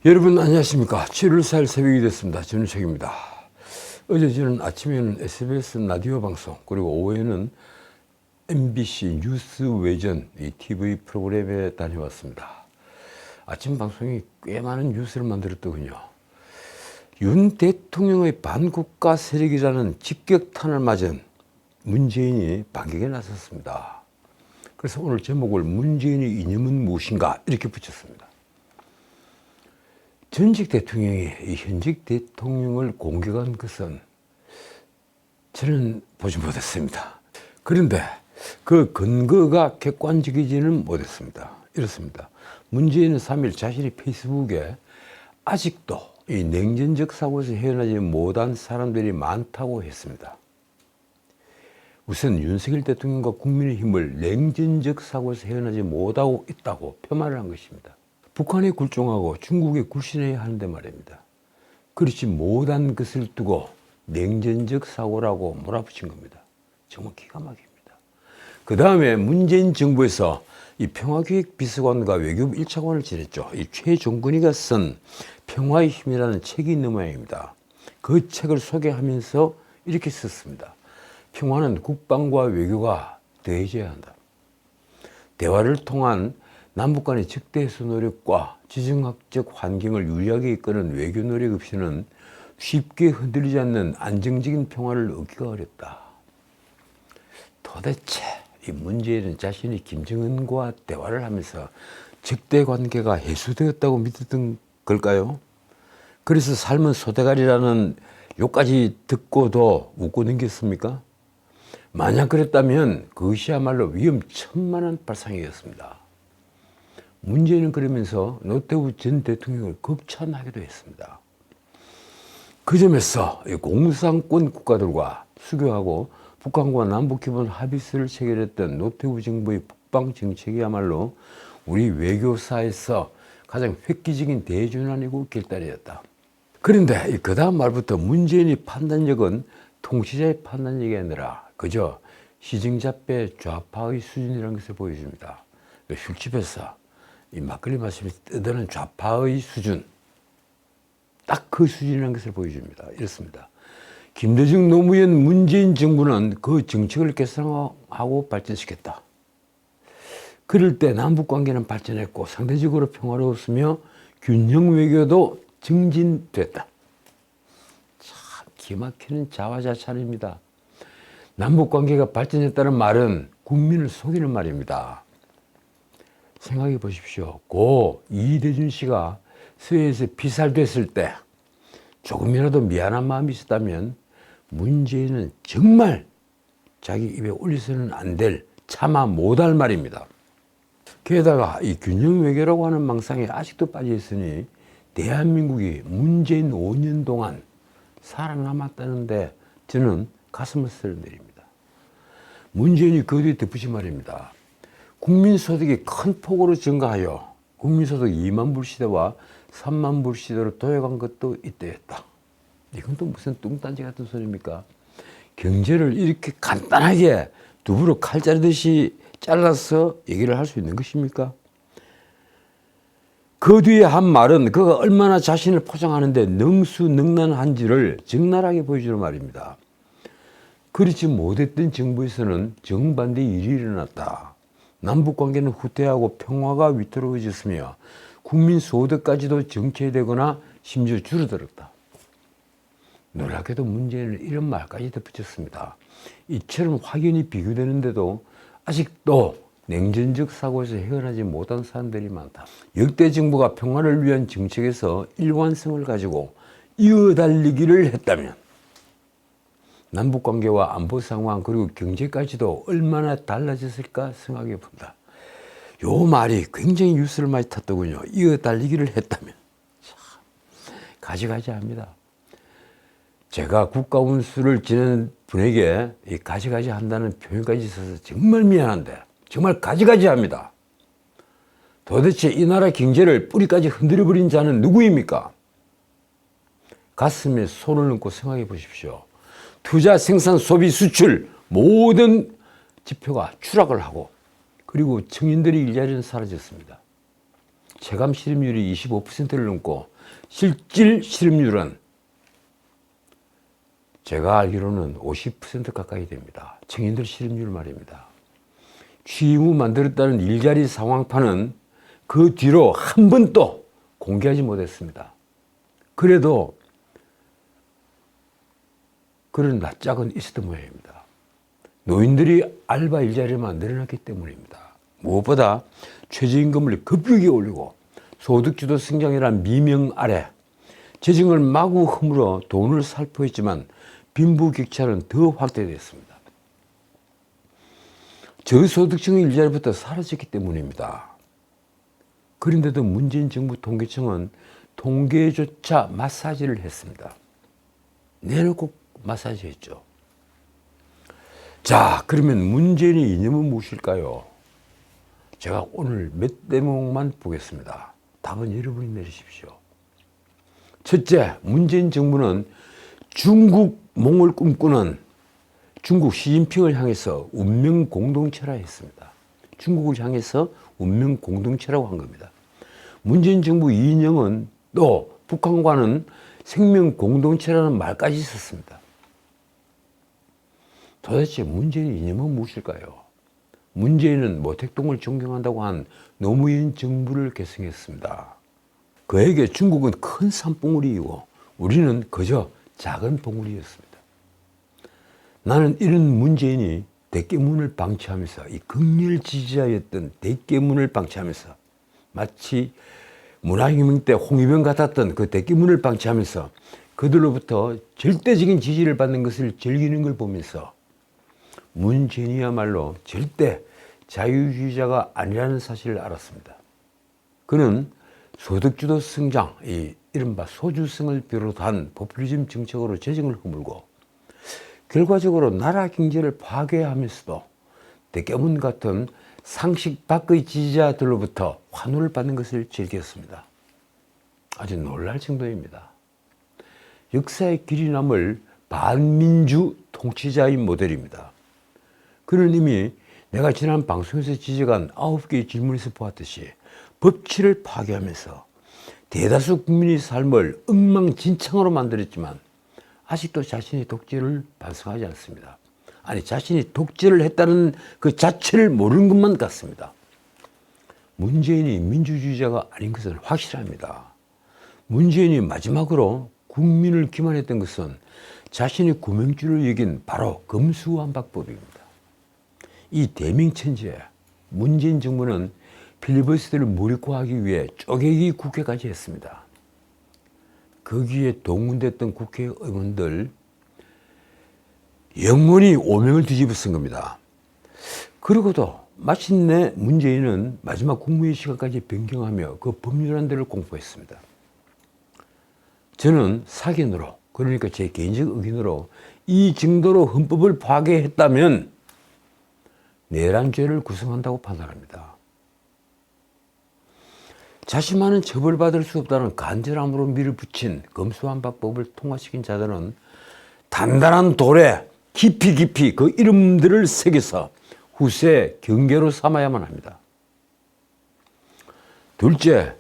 여러분 안녕하십니까. 7월 4일 새벽이 됐습니다. 전우책입니다. 어제 저는 아침에는 SBS 라디오 방송 그리고 오후에는 MBC 뉴스 외전 이 TV 프로그램에 다녀왔습니다. 아침 방송이 꽤 많은 뉴스를 만들었더군요. 윤 대통령의 반국가 세력이라는 직격탄을 맞은 문재인이 반격에 나섰습니다. 그래서 오늘 제목을 문재인의 이념은 무엇인가 이렇게 붙였습니다. 전직 대통령이 이 현직 대통령을 공격한 것은 저는 보지 못했습니다. 그런데 그 근거가 객관적이지는 못했습니다. 이렇습니다. 문재인은 3일 자신의 페이스북에 아직도 이 냉전적 사고에서 헤어나지 못한 사람들이 많다고 했습니다. 우선 윤석열 대통령과 국민의힘을 냉전적 사고에서 헤어나지 못하고 있다고 폄하를 한 것입니다. 북한에 굴종하고 중국에 굴신해야 하는데 말입니다. 그렇지 못한 것을 두고 냉전적 사고라고 몰아붙인 겁니다. 정말 기가 막힙니다. 그 다음에 문재인 정부에서 이 평화기획비서관과 외교부 1차관을 지냈죠. 이 최종근이가 쓴 평화의 힘이라는 책이 있는 모양입니다. 그 책을 소개하면서 이렇게 썼습니다. 평화는 국방과 외교가 더해져야 한다. 대화를 통한 남북 간의 적대해소 노력과 지정학적 환경을 유리하게 이끄는 외교 노력 없이는 쉽게 흔들리지 않는 안정적인 평화를 얻기가 어렵다. 도대체 이 문재인은 자신이 김정은과 대화를 하면서 적대 관계가 해소되었다고 믿었던 걸까요? 그래서 삶은 소대가리라는 욕까지 듣고도 웃고 넘겼습니까? 만약 그랬다면 그것이야말로 위험천만한 발상이었습니다. 문재인은 그러면서 노태우 전 대통령을 극찬하기도 했습니다. 그 점에서 공산권 국가들과 수교하고 북한과 남북기본 합의서를 체결했던 노태우 정부의 북방 정책이야말로 우리 외교사에서 가장 획기적인 대전환이고 결단이었다. 그런데 그 다음 말부터 문재인의 판단력은 통치자의 판단력이 아니라 그저 시정잡배 좌파의 수준이라는 것을 보여줍니다. 술집에서 이 막걸리 마시면서 떠드는 좌파의 수준, 딱 그 수준이라는 것을 보여줍니다. 이렇습니다. 김대중 노무현 문재인 정부는 그 정책을 개선하고 발전시켰다. 그럴 때 남북관계는 발전했고 상대적으로 평화로웠으며 균형 외교도 증진됐다. 참 기막히는 자화자찬입니다. 남북관계가 발전했다는 말은 국민을 속이는 말입니다. 생각해 보십시오. 고 이대준 씨가 서해에서 피살됐을 때 조금이라도 미안한 마음이 있었다면 문재인은 정말 자기 입에 올려서는 안 될 참아 못할 말입니다. 게다가 이 균형 외교라고 하는 망상에 아직도 빠져 있으니 대한민국이 문재인 5년 동안 살아남았다는데 저는 가슴을 쓸어내립니다. 문재인이 그 뒤에 덧붙인 말입니다. 국민소득이 큰 폭으로 증가하여 국민소득 2만 불 시대와 3만 불 시대로 도약한 것도 이때였다. 이건 또 무슨 뚱딴지 같은 소리입니까? 경제를 이렇게 간단하게 두부로 칼 자르듯이 잘라서 얘기를 할 수 있는 것입니까? 그 뒤에 한 말은 그가 얼마나 자신을 포장하는데 능수능란한지를 적나라하게 보여주는 말입니다. 그렇지 못했던 정부에서는 정반대의 일이 일어났다. 남북관계는 후퇴하고 평화가 위태로워졌으며 국민 소득까지도 정체되거나 심지어 줄어들었다. 놀랍게도 문재인은 이런 말까지 덧붙였습니다. 이처럼 확연히 비교되는데도 아직도 냉전적 사고에서 헤어나지 못한 사람들이 많다. 역대 정부가 평화를 위한 정책에서 일관성을 가지고 이어달리기를 했다면 남북관계와 안보 상황 그리고 경제까지도 얼마나 달라졌을까 생각해 본다. 요 말이 굉장히 뉴스를 많이 탔더군요. 이어달리기를 했다면 참 가지가지합니다. 제가 국가운수를 지낸 분에게 이 가지가지 한다는 표현까지 있어서 정말 미안한데 정말 가지가지합니다. 도대체 이 나라 경제를 뿌리까지 흔들어버린 자는 누구입니까? 가슴에 손을 얹고 생각해 보십시오. 투자, 생산, 소비, 수출 모든 지표가 추락을 하고 그리고 청년들의 일자리는 사라졌습니다. 체감 실업률이 25%를 넘고 실질 실업률은 제가 알기로는 50% 가까이 됩니다. 청년들 실업률 말입니다. 취임 후 만들었다는 일자리 상황판은 그 뒤로 한 번도 공개하지 못했습니다. 그래도 그런 낯짝은 있었던 모양입니다. 노인들이 알바 일자리만 늘어났기 때문입니다. 무엇보다 최저임금을 급격히 올리고 소득주도 성장이라는 미명 아래 재정을 마구 허물어 돈을 살포했지만 빈부격차는 더 확대됐습니다. 저소득층 일자리부터 사라졌기 때문입니다. 그런데도 문재인 정부 통계청은 통계조차 마사지를 했습니다. 내놓고 마사지 했죠. 자, 그러면 문재인의 이념은 무엇일까요? 제가 오늘 몇 대목만 보겠습니다. 답은 여러분이 내리십시오. 첫째, 문재인 정부는 중국몽을 꿈꾸는 중국 시진핑을 향해서 운명 공동체라 했습니다. 중국을 향해서 운명 공동체라고 한 겁니다. 문재인 정부 이념은 또 북한과는 생명 공동체라는 말까지 썼습니다. 도대체 문재인의 이념은 무엇일까요? 문재인은 모택동을 존경한다고 한 노무현 정부를 계승했습니다. 그에게 중국은 큰 산봉우리이고 우리는 그저 작은 봉우리였습니다. 나는 이런 문재인이 대깨문을 방치하면서 이 극렬 지지자였던 대깨문을 방치하면서 마치 문화혁명 때 홍위병 같았던 그 대깨문을 방치하면서 그들로부터 절대적인 지지를 받는 것을 즐기는 걸 보면서 문재인이야말로 절대 자유주의자가 아니라는 사실을 알았습니다. 그는 소득주도 성장, 이 이른바 소주성을 비롯한 포퓰리즘 정책으로 재정을 허물고 결과적으로 나라 경제를 파괴하면서도 대깨문 같은 상식 밖의 지지자들로부터 환호를 받는 것을 즐겼습니다. 아주 놀랄 정도입니다. 역사의 길이 남을 반민주 통치자인 모델입니다. 그는 이미 내가 지난 방송에서 지적한 9개의 질문에서 보았듯이 법치를 파괴하면서 대다수 국민의 삶을 엉망진창으로 만들었지만 아직도 자신의 독재를 반성하지 않습니다. 아니, 자신이 독재를 했다는 그 자체를 모르는 것만 같습니다. 문재인이 민주주의자가 아닌 것은 확실합니다. 문재인이 마지막으로 국민을 기만했던 것은 자신의 구명줄을 여긴 바로 검수완박법입니다. 이 대명천지에 문재인 정부는 필리버스터를 무력화하기 위해 쪼개기 국회까지 했습니다. 거기에 동원됐던 국회의원들 영원히 오명을 뒤집어 쓴 겁니다. 그러고도 마침내 문재인은 마지막 국무회의 시간까지 변경하며 그 법률안들을 공포했습니다. 저는 사견으로, 그러니까 제 개인적 의견으로 이 정도로 헌법을 파괴했다면 내란죄를 구성한다고 판단합니다. 자신만은 처벌받을 수 없다는 간절함으로 밀어붙인 검수완박법을 통과시킨 자들은 단단한 돌에 깊이 그 이름들을 새겨서 후세 경계로 삼아야만 합니다. 둘째,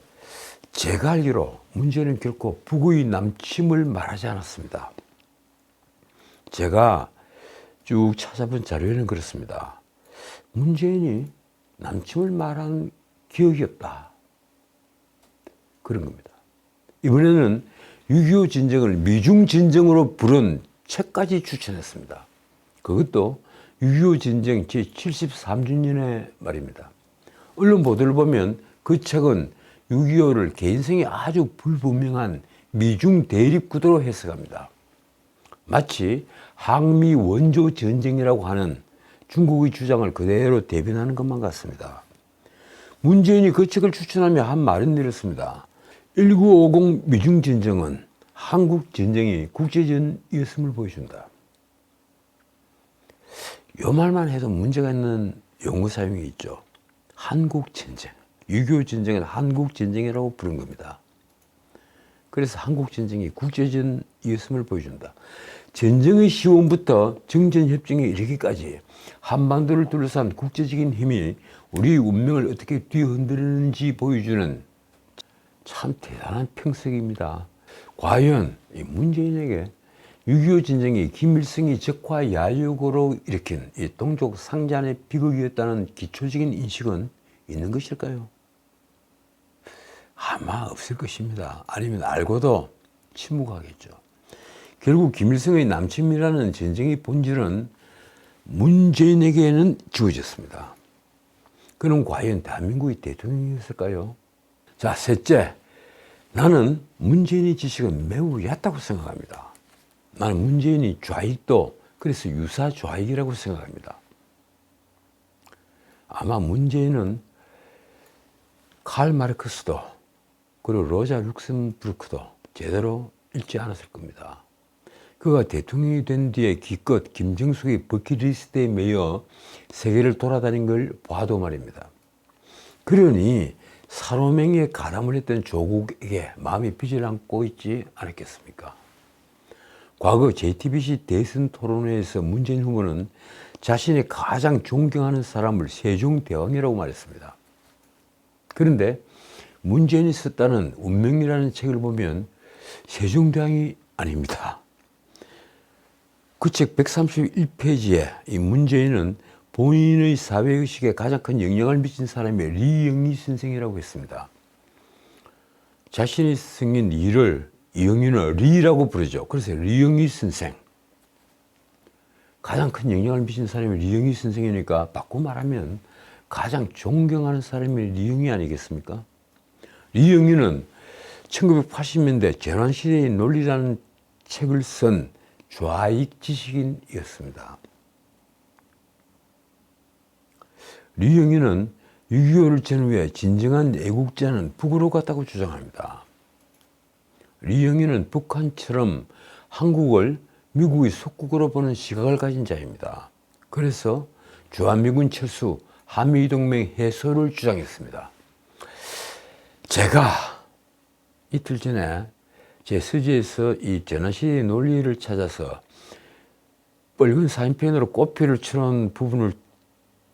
제가 알기로 문재인은 결코 북의 남침을 말하지 않았습니다. 제가 쭉 찾아본 자료에는 그렇습니다. 문재인이 남침을 말한 기억이 없다. 그런 겁니다. 이번에는 6.25 전쟁을 미중 전쟁으로 부른 책까지 추천했습니다. 그것도 6.25 전쟁 제73주년에 말입니다. 언론 보도를 보면 그 책은 6.25를 개인성이 아주 불분명한 미중 대립 구도로 해석합니다. 마치 항미 원조 전쟁이라고 하는 중국의 주장을 그대로 대변하는 것만 같습니다. 문재인이 그 책을 추천하며 한 말은 이렇습니다. 1950 미중전쟁은 한국전쟁이 국제전이었음을 보여준다. 이 말만 해도 문제가 있는 용어 사용이 있죠. 한국전쟁. 6.25 전쟁은 한국전쟁이라고 부른 겁니다. 그래서 한국전쟁이 국제전이었음을 보여준다. 전쟁의 시원부터 정전협정에 이르기까지 한반도를 둘러싼 국제적인 힘이 우리의 운명을 어떻게 뒤흔들었는지 보여주는 참 대단한 평석입니다. 과연 이 문재인에게 6.25 전쟁이 김일성이 적화 야욕으로 일으킨 이 동족 상잔의 비극이었다는 기초적인 인식은 있는 것일까요? 아마 없을 것입니다. 아니면 알고도 침묵하겠죠. 결국 김일성의 남침이라는 전쟁의 본질은 문재인에게는 주어졌습니다. 그는 과연 대한민국의 대통령이었을까요? 자, 셋째, 나는 문재인의 지식은 매우 얕다고 생각합니다. 나는 문재인이 좌익도 그래서 유사 좌익이라고 생각합니다. 아마 문재인은 칼 마르크스도 그리고 로자 룩셈부르크도 제대로 읽지 않았을 겁니다. 그가 대통령이 된 뒤에 기껏 김정숙의 버킷리스트에 매여 세계를 돌아다닌 걸 봐도 말입니다. 그러니 사로맹에 가담을 했던 조국에게 마음이 빚을 안고 있지 않았겠습니까? 과거 JTBC 대선 토론회에서 문재인 후보는 자신이 가장 존경하는 사람을 세종대왕이라고 말했습니다. 그런데 문재인이 썼다는 운명이라는 책을 보면 세종대왕이 아닙니다. 그 책 131페이지에 이 문재인은 본인의 사회의식에 가장 큰 영향을 미친 사람이 리영희 선생이라고 했습니다. 자신의 성인 리를 이영희는 리라고 부르죠. 그래서 리영희 선생. 가장 큰 영향을 미친 사람이 리영희 선생이니까 바꿔 말하면 가장 존경하는 사람이 리영희 아니겠습니까? 리영희는 1980년대 재난시대의 논리라는 책을 쓴 좌익 지식인이었습니다. 리영희는 6.25를 전후에 진정한 애국자는 북으로 갔다고 주장합니다. 리영희는 북한처럼 한국을 미국의 속국으로 보는 시각을 가진 자입니다. 그래서 주한미군 철수, 한미동맹 해소를 주장했습니다. 제가 이틀 전에 제 서재에서 이 재난시대의 논리를 찾아서 붉은 사인펜으로 꽃피를 쳐놓은 부분을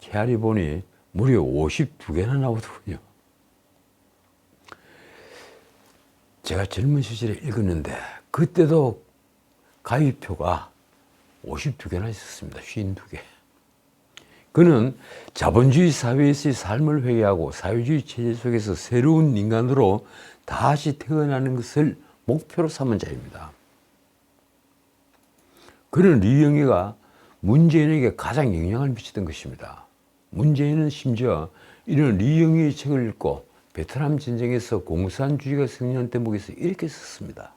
헤아리 보니 무려 52개나 나오더군요. 제가 젊은 시절에 읽었는데 그때도 가위표가 52개나 있었습니다. 52개. 그는 자본주의 사회에서의 삶을 회개하고 사회주의 체제 속에서 새로운 인간으로 다시 태어나는 것을 목표로 삼은 자입니다. 그런 리영희가 문재인에게 가장 영향을 미치던 것입니다. 문재인은 심지어 이런 리영희의 책을 읽고 베트남 전쟁에서 공산주의가 승리한 대목에서 이렇게 썼습니다.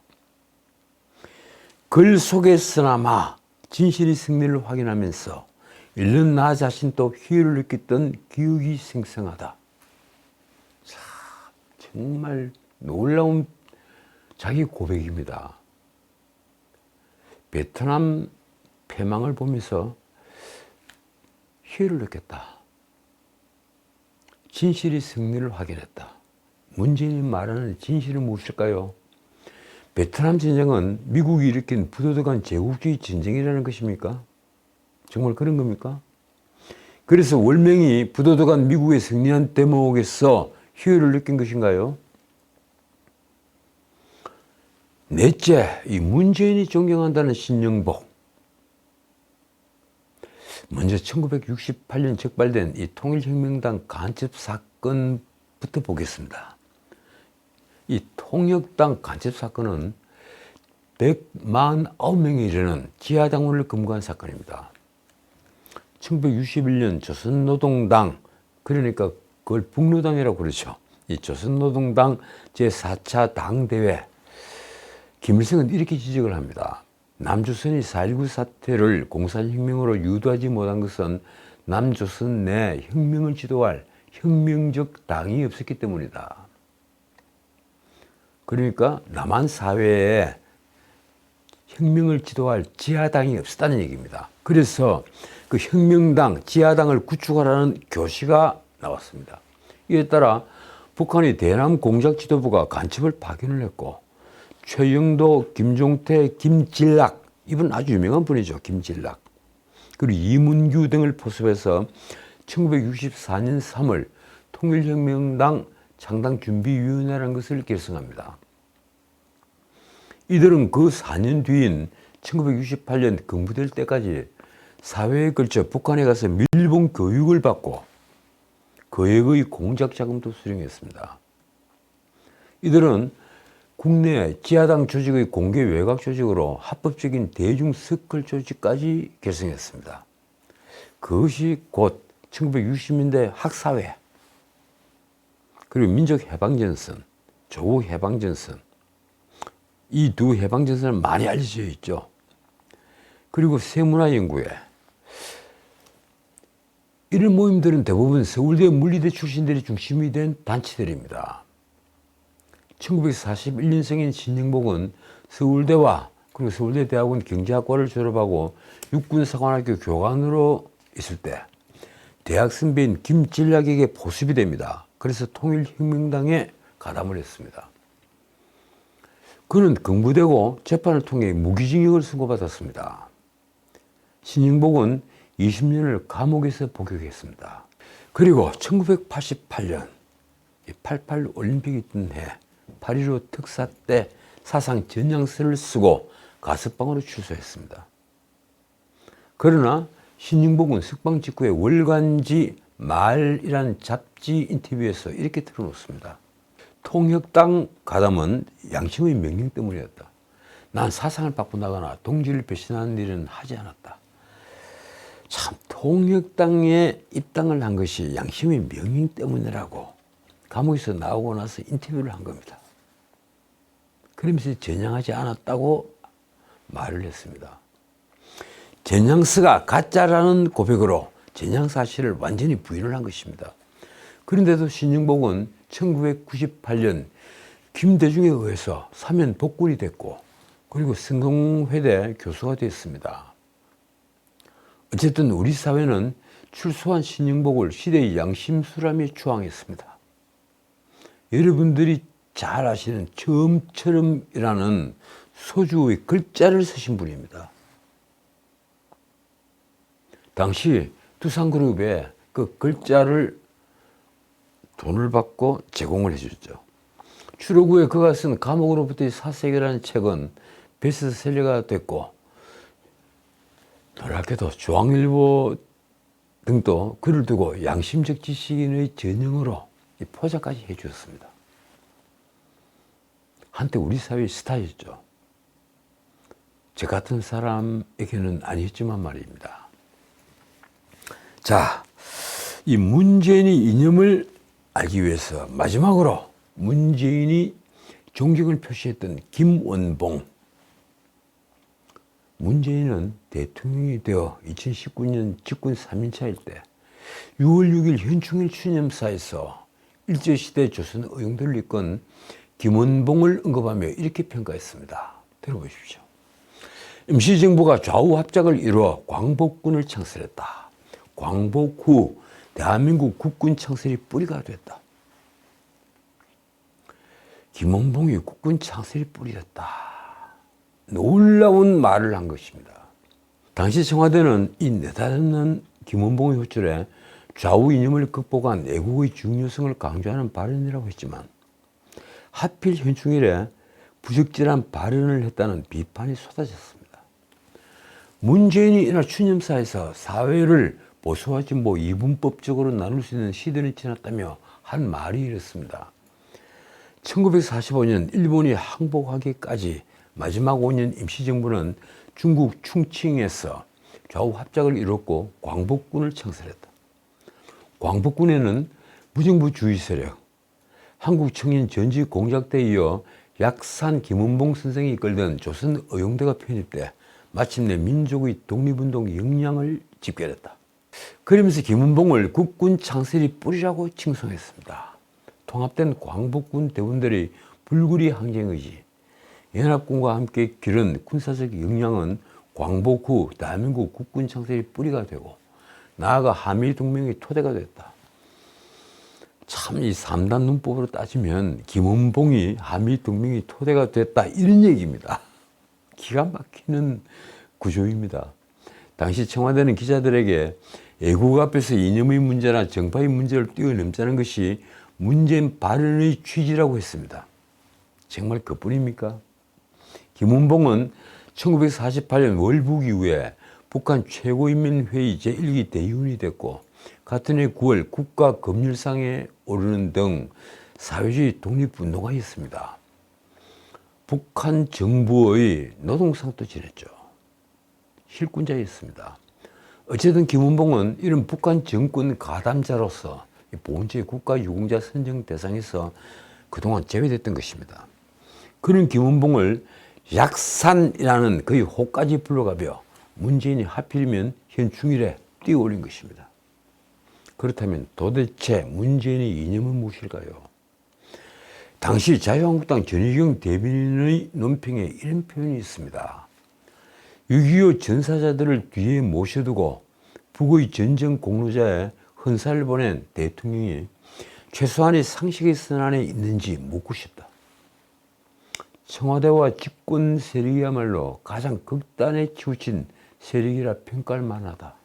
글 속에서나마 진실의 승리를 확인하면서 잃는 나 자신도 희열을 느꼈던 기억이 생생하다. 참, 정말 놀라운 자기 고백입니다. 베트남 패망을 보면서 희열을 느꼈다. 진실의 승리를 확인했다. 문재인이 말하는 진실은 무엇일까요? 베트남 전쟁은 미국이 일으킨 부도덕한 제국주의 전쟁이라는 것입니까? 정말 그런 겁니까? 그래서 월명이 부도덕한 미국의 승리한 대목에서 희열을 느낀 것인가요? 넷째, 이 문재인이 존경한다는 신영복. 먼저 1968년 적발된 이 통일혁명당 간첩 사건부터 보겠습니다. 이 통역당 간첩 사건은 149명에 이르는 지하당원을 검거한 사건입니다. 1961년 조선노동당, 그러니까 그걸 북노당이라고 그러죠. 이 조선노동당 제4차 당대회, 김일성은 이렇게 지적을 합니다. 남조선이 4.19 사태를 공산혁명으로 유도하지 못한 것은 남조선 내 혁명을 지도할 혁명적 당이 없었기 때문이다. 그러니까 남한 사회에 혁명을 지도할 지하당이 없었다는 얘기입니다. 그래서 그 혁명당, 지하당을 구축하라는 교시가 나왔습니다. 이에 따라 북한의 대남 공작 지도부가 간첩을 파견을 했고 최영도, 김종태, 김진락, 이분 아주 유명한 분이죠. 김진락. 그리고 이문규 등을 포섭해서 1964년 3월 통일혁명당 창당준비위원회라는 것을 결성합니다. 이들은 그 4년 뒤인 1968년 근무될 때까지 사회에 걸쳐 북한에 가서 밀봉 교육을 받고 거액의 공작 자금도 수령했습니다. 이들은 국내 지하당 조직의 공개 외곽 조직으로 합법적인 대중 서클 조직까지 결성했습니다. 그것이 곧 1960년대 학사회, 그리고 민족해방전선, 조국해방전선, 이 두 해방전선은 많이 알려져 있죠. 그리고 세문화연구회. 이런 모임들은 대부분 서울대 물리대 출신들이 중심이 된 단체들입니다. 1941년생인 신영복은 서울대와 그리고 서울대 대학원 경제학과를 졸업하고 육군사관학교 교관으로 있을 때 대학 선배인 김진락에게 보습이 됩니다. 그래서 통일혁명당에 가담을 했습니다. 그는 검부되고 재판을 통해 무기징역을 선고받았습니다. 신영복은 20년을 감옥에서 복역했습니다. 그리고 1988년 88 올림픽이 있던 해 8.15 특사 때 사상 전향서를 쓰고 가석방으로 출소했습니다. 그러나 신영복은 석방 직후에 월간지 말이라는 잡지 인터뷰에서 이렇게 틀어놓습니다. 통역당 가담은 양심의 명령 때문이었다. 난 사상을 바꾼다거나 동지를 배신하는 일은 하지 않았다. 참, 통역당에 입당을 한 것이 양심의 명령 때문이라고 감옥에서 나오고 나서 인터뷰를 한 겁니다. 그러면서 전향하지 않았다고 말을 했습니다. 전향서가 가짜라는 고백으로 전향 사실을 완전히 부인을 한 것입니다. 그런데도 신영복은 1998년 김대중에 의해서 사면 복군이 됐고 그리고 성공회대 교수가 됐습니다. 어쨌든 우리 사회는 출소한 신영복을 시대의 양심수람에 추앙했습니다. 여러분들이 잘 아시는 처음처럼이라는 소주의 글자를 쓰신 분입니다. 당시 두산그룹에 그 글자를 돈을 받고 제공을 해줬죠. 출호 후에 그가 쓴 감옥으로부터의 사색이라는 책은 베스트셀러가 됐고 놀랍게도 중앙일보 등도 글을 두고 양심적 지식인의 전형으로 포장까지 해주었습니다. 한때 우리 사회의 스타였죠. 저 같은 사람에게는 아니었지만 말입니다. 자, 이 문재인의 이념을 알기 위해서 마지막으로 문재인이 존경을 표시했던 김원봉. 문재인은 대통령이 되어 2019년 집권 3년차일 때 6월 6일 현충일 추념사에서 일제시대 조선 의용들을 이끈 김원봉을 언급하며 이렇게 평가했습니다. 들어보십시오. 임시정부가 좌우 합작을 이루어 광복군을 창설했다. 광복 후 대한민국 국군 창설이 뿌리가 됐다. 김원봉이 국군 창설이 뿌리였다. 놀라운 말을 한 것입니다. 당시 청와대는 이 느닷없는 김원봉의 호출에 좌우 이념을 극복한 애국의 중요성을 강조하는 발언이라고 했지만 하필 현충일에 부적절한 발언을 했다는 비판이 쏟아졌습니다. 문재인이 이날 추념사에서 사회를 보수화지 이분법적으로 나눌 수 있는 시대는 지났다며 한 말이 이렇습니다. 1945년 일본이 항복하기까지 마지막 5년 임시정부는 중국 충칭에서 좌우 합작을 이뤘고 광복군을 창설했다. 광복군에는 무정부주의 세력, 한국청인 전직 공작대에 이어 약산 김원봉 선생이 이끌던 조선 의용대가 편입돼 마침내 민족의 독립운동 역량을 집결했다. 그러면서 김원봉을 국군 창설의 뿌리라고 칭송했습니다. 통합된 광복군 대원들의 불구리 항쟁의지, 연합군과 함께 기른 군사적 역량은 광복 후 대한민국 국군 창설의 뿌리가 되고 나아가 한미동맹의 토대가 됐다. 참 이 3단 문법으로 따지면 김원봉이 한미동맹의 토대가 됐다 이런 얘기입니다. 기가 막히는 구조입니다. 당시 청와대는 기자들에게 애국 앞에서 이념의 문제나 정파의 문제를 뛰어넘자는 것이 문재인 발언의 취지라고 했습니다. 정말 그뿐입니까? 김은봉은 1948년 월북 이후에 북한 최고인민회의 제1기 대의원이 됐고 같은 해 9월 국가검열상에 오르는 등 사회주의 독립운동가였습니다. 북한 정부의 노동상도 지냈죠. 실권자였습니다. 어쨌든 김은봉은 이런 북한 정권 가담자로서 본체 국가유공자 선정 대상에서 그동안 제외됐던 것입니다. 그런 김은봉을 약산이라는 그의 호까지 불러가며 문재인이 하필이면 현 중일에 띄워올린 것입니다. 그렇다면 도대체 문재인의 이념은 무엇일까요? 당시 자유한국당 전희경 대변인의 논평에 이런 표현이 있습니다. 6.25 전사자들을 뒤에 모셔두고 북의 전쟁 공로자의 헌사를 보낸 대통령이 최소한의 상식의 선안에 있는지 묻고 싶다. 청와대와 집권 세력이야말로 가장 극단에 치우친 세력이라 평가할 만하다.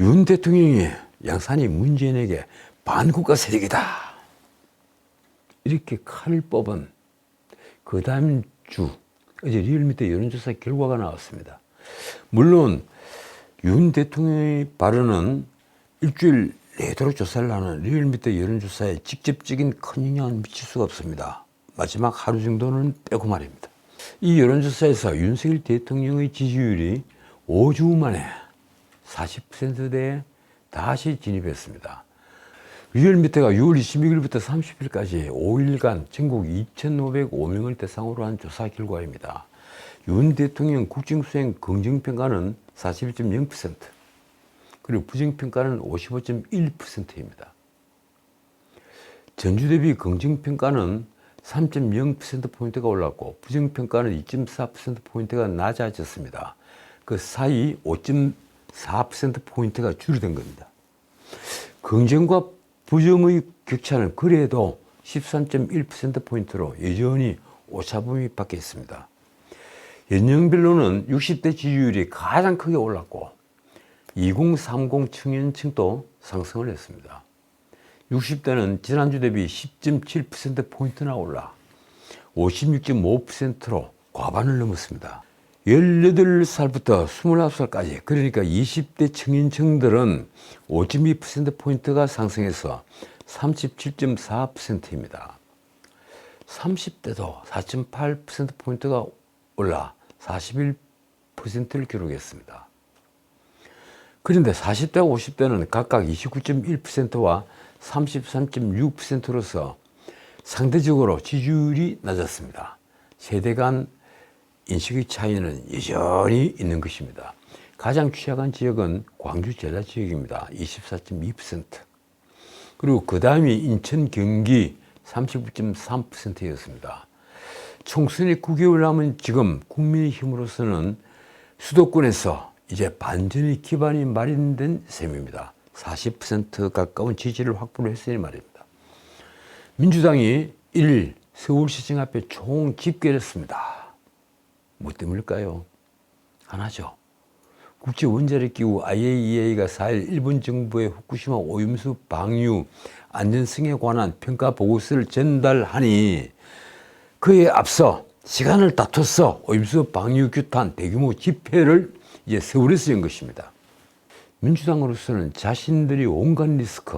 윤 대통령이 양산이 문재인에게 반국가 세력이다. 이렇게 칼을 뽑은 그 다음 주 어제 리얼미터 여론조사 결과가 나왔습니다. 물론 윤 대통령의 발언은 일주일 내도록 조사를 하는 리얼미터 여론조사에 직접적인 큰 영향을 미칠 수가 없습니다. 마지막 하루 정도는 빼고 말입니다. 이 여론조사에서 윤석열 대통령의 지지율이 5주 만에 40%대에 다시 진입했습니다. 리얼미터가 6월 22일부터 30일까지 5일간 전국 2,505명을 대상으로 한 조사 결과입니다. 윤 대통령 국정수행 긍정평가는 41.0%, 그리고 부정평가는 55.1%입니다. 전주 대비 긍정평가는 3.0%포인트가 올랐고 부정평가는 2.4%포인트가 낮아졌습니다. 그 사이 5.4%포인트가 줄어든 겁니다. 긍정과 부정의 격차는 그래도 13.1%포인트로 여전히 오차범위 밖에 있습니다. 연령별로는 60대 지지율이 가장 크게 올랐고 2030 청년층도 상승을 했습니다. 60대는 지난주 대비 10.7%포인트나 올라 56.5%로 과반을 넘었습니다. 18살부터 29살까지 그러니까 20대 청년층들은 5.2%포인트가 상승해서 37.4%입니다. 30대도 4.8%포인트가 올라 41%를 기록했습니다. 그런데 40대와 50대는 각각 29.1%와 33.6%로서 상대적으로 지지율이 낮았습니다. 세대 간 인식의 차이는 여전히 있는 것입니다. 가장 취약한 지역은 광주 제자 지역입니다. 24.2%. 그리고 그 다음이 인천, 경기 39.3%였습니다. 총선이 9개월 남은 지금 국민의힘으로서는 수도권에서 이제 반전의 기반이 마련된 셈입니다. 40% 가까운 지지를 확보를 했으니 말입니다. 민주당이 1일 서울시청 앞에 총 집회를 했습니다. 뭐 때문일까요? 하나죠. 국제 원자력 기구 IAEA가 4일 일본 정부의 후쿠시마 오염수 방류 안전성에 관한 평가 보고서를 전달하니 그에 앞서 시간을 다퉈서 오염수 방류 규탄 대규모 집회를 이제 서울에서 연 것입니다. 민주당으로서는 자신들이 온갖 리스크,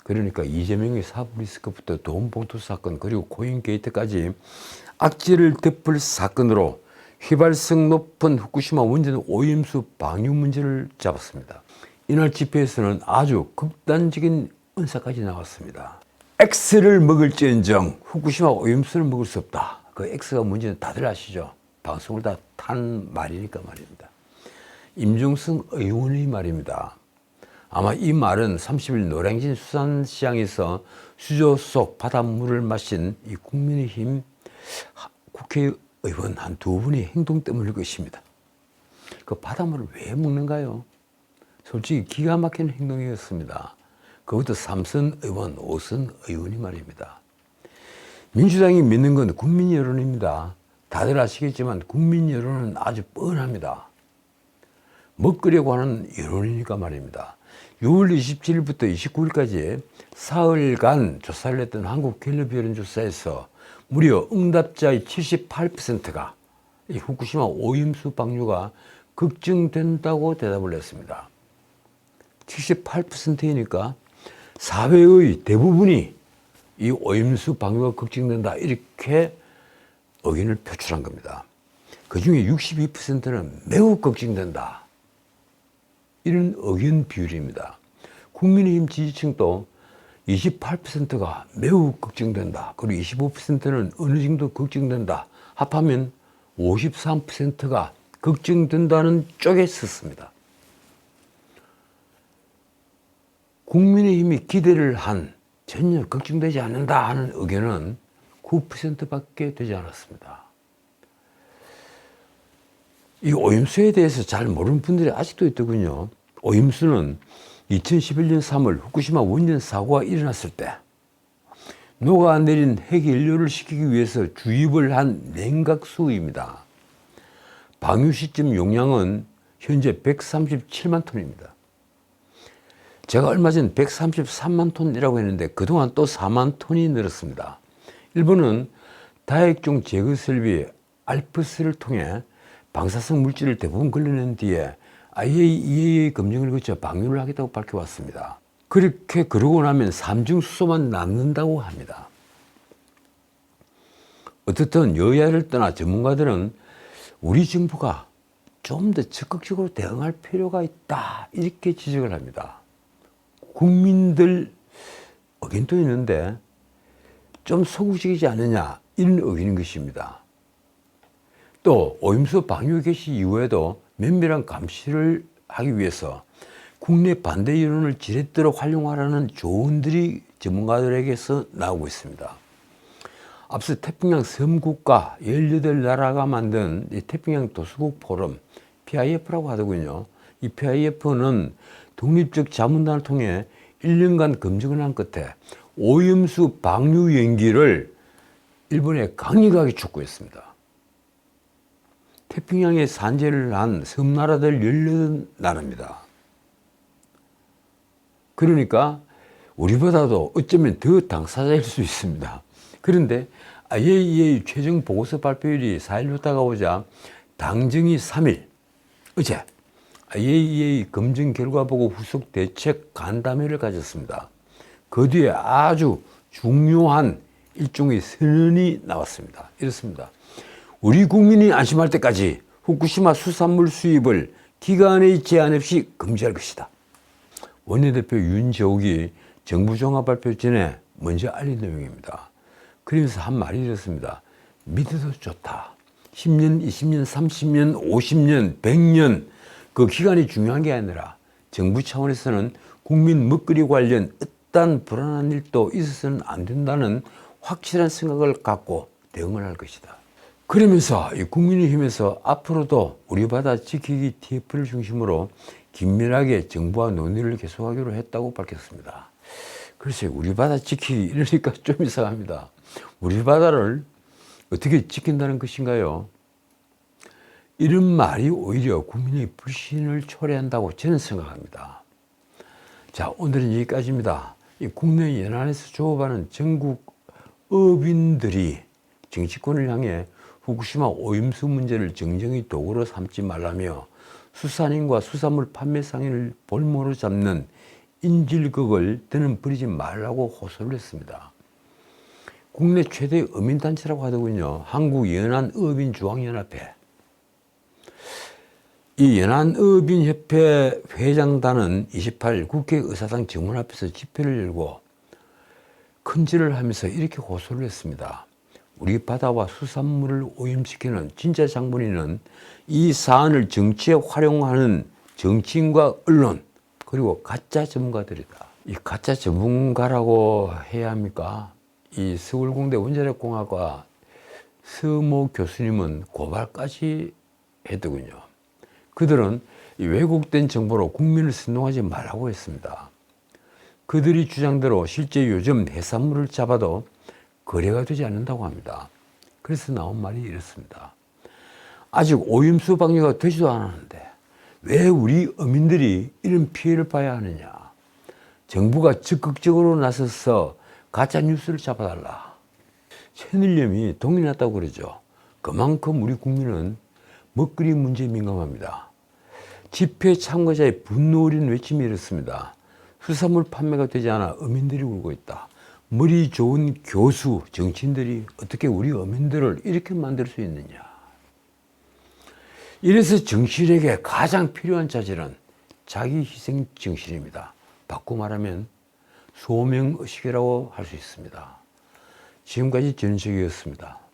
그러니까 이재명의 사법 리스크부터 돈 봉투 사건 그리고 코인 게이트까지 악재를 덮을 사건으로 휘발성 높은 후쿠시마 원전 오염수 방류 문제를 잡았습니다. 이날 집회에서는 아주 극단적인 언사까지 나왔습니다. X를 먹을지언정 후쿠시마 오염수를 먹을 수 없다. 그 X가 뭔지는 다들 아시죠? 방송을 다 탄 말이니까 말입니다. 임종성 의원의 말입니다. 아마 이 말은 30일 노량진 수산시장에서 수조 속 바닷물을 마신 이 국민의힘 국회의원 한 두 분의 행동 때문일 것입니다. 그 바닷물을 왜 먹는가요? 솔직히 기가 막힌 행동이었습니다. 그것도 3선 의원, 5선 의원이 말입니다. 민주당이 믿는 건 국민 여론입니다. 다들 아시겠지만 국민 여론은 아주 뻔합니다. 먹으려고 하는 여론이니까 말입니다. 6월 27일부터 29일까지 사흘간 조사를 했던 한국갤럽 여론조사에서 무려 응답자의 78%가 이 후쿠시마 오염수 방류가 걱정된다고 대답을 했습니다. 78%이니까 사회의 대부분이 이 오염수 방류가 걱정된다 이렇게 의견을 표출한 겁니다. 그 중에 62%는 매우 걱정된다 이런 의견 비율입니다. 국민의힘 지지층도 28%가 매우 걱정된다. 그리고 25%는 어느 정도 걱정된다. 합하면 53%가 걱정된다는 쪽에 섰습니다. 국민의힘이 기대를 한 전혀 걱정되지 않는다 하는 의견은 9%밖에 되지 않았습니다. 이 오염수에 대해서 잘 모르는 분들이 아직도 있더군요. 오염수는 2011년 3월 후쿠시마 원전 사고가 일어났을 때 녹아내린 핵연료를 식히기 위해서 주입을 한 냉각수입니다. 방류 시점 용량은 현재 137만 톤입니다. 제가 얼마 전 133만 톤이라고 했는데 그동안 또 4만 톤이 늘었습니다. 일본은 다액종 제거 설비 알프스를 통해 방사성 물질을 대부분 걸러낸 뒤에 IAEA 검증을 거쳐 방류를 하겠다고 밝혀왔습니다. 그렇게 그러고 나면 삼중수소만 남는다고 합니다. 어떻든 여야를 떠나 전문가들은 우리 정부가 좀 더 적극적으로 대응할 필요가 있다 이렇게 지적을 합니다. 국민들 의견도 있는데 좀 소극적이지 않느냐 이런 의견인 것입니다. 또 오염수 방류 개시 이후에도 면밀한 감시를 하기 위해서 국내 반대 여론을 지렛대로 활용하라는 조언들이 전문가들에게서 나오고 있습니다. 앞서 태평양 섬국가 18나라가 만든 이 태평양 도서국 포럼 PIF라고 하더군요. 이 PIF는 독립적 자문단을 통해 1년간 검증을 한 끝에 오염수 방류 연기를 일본에 강력하게 촉구했습니다. 태평양에 산재를 한 섬나라들 18나라입니다. 그러니까 우리보다도 어쩌면 더 당사자일 수 있습니다. 그런데 IAEA 최종 보고서 발표일이 4일로 다가오자 당정이 3일, 어제 IAEA 검증 결과 보고 후속 대책 간담회를 가졌습니다. 그 뒤에 아주 중요한 일종의 선언이 나왔습니다. 이렇습니다. 우리 국민이 안심할 때까지 후쿠시마 수산물 수입을 기간의 제한 없이 금지할 것이다. 원내대표 윤재욱이 정부 종합 발표 전에 먼저 알린 내용입니다. 그러면서 한 말이 이렇습니다. 믿어도 좋다. 10년, 20년, 30년, 50년, 100년 그 기간이 중요한 게 아니라 정부 차원에서는 국민 먹거리 관련 어떠한 불안한 일도 있어서는 안 된다는 확실한 생각을 갖고 대응을 할 것이다. 그러면서 이 국민의힘에서 앞으로도 우리 바다 지키기 TF를 중심으로 긴밀하게 정부와 논의를 계속하기로 했다고 밝혔습니다. 글쎄 우리 바다 지키기 이러니까 좀 이상합니다. 우리 바다를 어떻게 지킨다는 것인가요? 이런 말이 오히려 국민의 불신을 초래한다고 저는 생각합니다. 자, 오늘은 여기까지입니다. 이 국내 연안에서 조업하는 전국 어민들이 정치권을 향해 후쿠시마 오염수 문제를 정정의 도구로 삼지 말라며 수산인과 수산물 판매 상인을 볼모로 잡는 인질극을 더는 부리지 말라고 호소를 했습니다. 국내 최대 어민단체라고 하더군요. 한국연안어민중앙연합회. 이 연안어민협회 회장단은 28일 국회의사당 정문 앞에서 집회를 열고 큰절을 하면서 이렇게 호소를 했습니다. 우리 바다와 수산물을 오염시키는 진짜 장본인은 이 사안을 정치에 활용하는 정치인과 언론 그리고 가짜 전문가들이다. 이 가짜 전문가라고 해야 합니까? 이 서울공대 원자력공학과 서모 교수님은 고발까지 했더군요. 그들은 왜곡된 정보로 국민을 선동하지 말라고 했습니다. 그들이 주장대로 실제 요즘 해산물을 잡아도 거래가 되지 않는다고 합니다. 그래서 나온 말이 이렇습니다. 아직 오염수 방류가 되지도 않았는데 왜 우리 어민들이 이런 피해를 봐야 하느냐? 정부가 적극적으로 나서서 가짜 뉴스를 잡아달라. 새누리당이 동의났다고 그러죠. 그만큼 우리 국민은 먹거리 문제에 민감합니다. 집회 참가자의 분노 어린 외침이 이렇습니다. 수산물 판매가 되지 않아 어민들이 울고 있다. 머리 좋은 교수, 정치인들이 어떻게 우리 어민들을 이렇게 만들 수 있느냐. 이래서 정치인에게 가장 필요한 자질은 자기 희생 정신입니다. 바꿔 말하면 소명의식이라고 할 수 있습니다. 지금까지 전인식이었습니다.